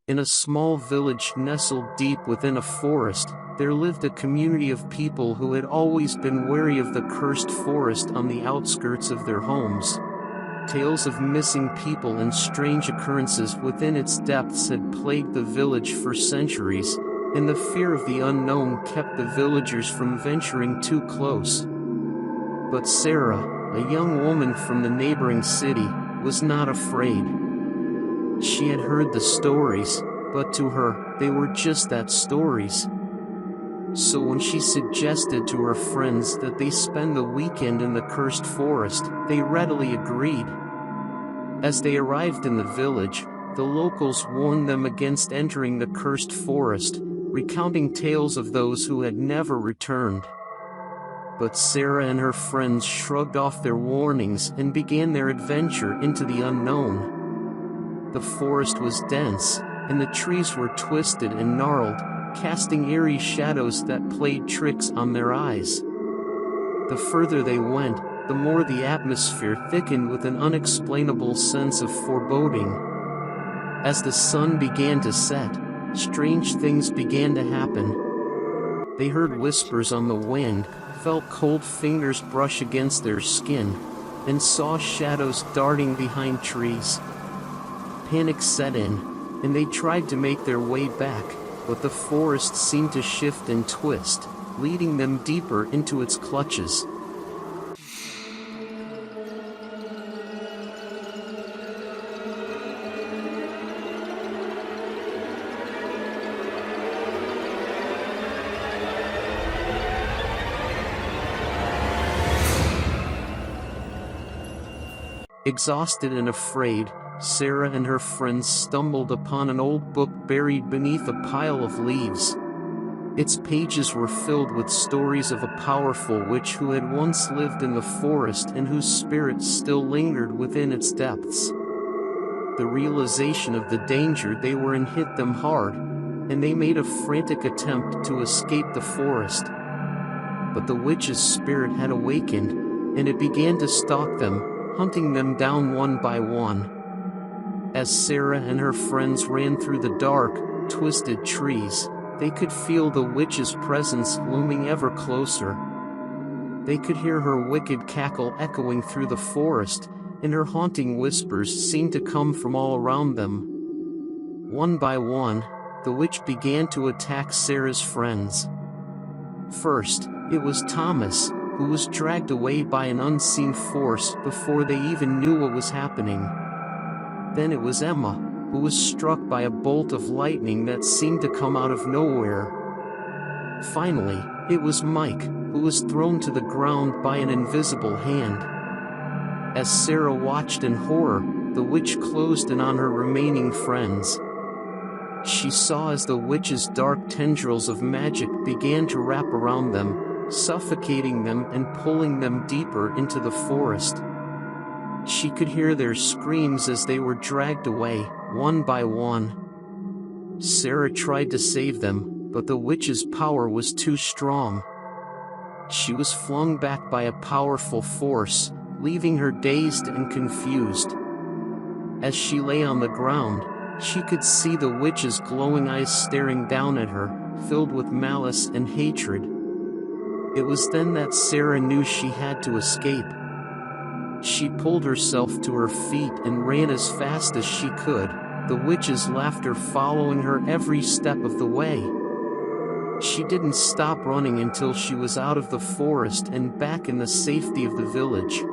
In a small village nestled deep within a forest, there lived a community of people who had always been wary of the cursed forest on the outskirts of their homes. Tales of missing people and strange occurrences within its depths had plagued the village for centuries, and the fear of the unknown kept the villagers from venturing too close. But Sarah, a young woman from the neighboring city, was not afraid. She had heard the stories, but to her, they were just that, stories. So when she suggested to her friends that they spend the weekend in the cursed forest, they readily agreed. As they arrived in the village, the locals warned them against entering the cursed forest, recounting tales of those who had never returned. But Sarah and her friends shrugged off their warnings and began their adventure into the unknown. The forest was dense, and the trees were twisted and gnarled, casting eerie shadows that played tricks on their eyes. The further they went, the more the atmosphere thickened with an unexplainable sense of foreboding. As the sun began to set, strange things began to happen. They heard whispers on the wind, felt cold fingers brush against their skin, and saw shadows darting behind trees. Panic set in, and they tried to make their way back, but the forest seemed to shift and twist, leading them deeper into its clutches. Exhausted and afraid, Sarah and her friends stumbled upon an old book buried beneath a pile of leaves. Its pages were filled with stories of a powerful witch who had once lived in the forest and whose spirit still lingered within its depths. The realization of the danger they were in hit them hard, and they made a frantic attempt to escape the forest. But the witch's spirit had awakened, and it began to stalk them, hunting them down one by one. As Sarah and her friends ran through the dark, twisted trees, they could feel the witch's presence looming ever closer. They could hear her wicked cackle echoing through the forest, and her haunting whispers seemed to come from all around them. One by one, the witch began to attack Sarah's friends. First, it was Thomas, who was dragged away by an unseen force before they even knew what was happening. Then it was Emma, who was struck by a bolt of lightning that seemed to come out of nowhere. Finally, it was Mike, who was thrown to the ground by an invisible hand. As Sarah watched in horror, the witch closed in on her remaining friends. She saw as the witch's dark tendrils of magic began to wrap around them, suffocating them and pulling them deeper into the forest. She could hear their screams as they were dragged away, one by one. Sarah tried to save them, but the witch's power was too strong. She was flung back by a powerful force, leaving her dazed and confused. As she lay on the ground, she could see the witch's glowing eyes staring down at her, filled with malice and hatred. It was then that Sarah knew she had to escape. She pulled herself to her feet and ran as fast as she could, the witch's laughter following her every step of the way. She didn't stop running until she was out of the forest and back in the safety of the village.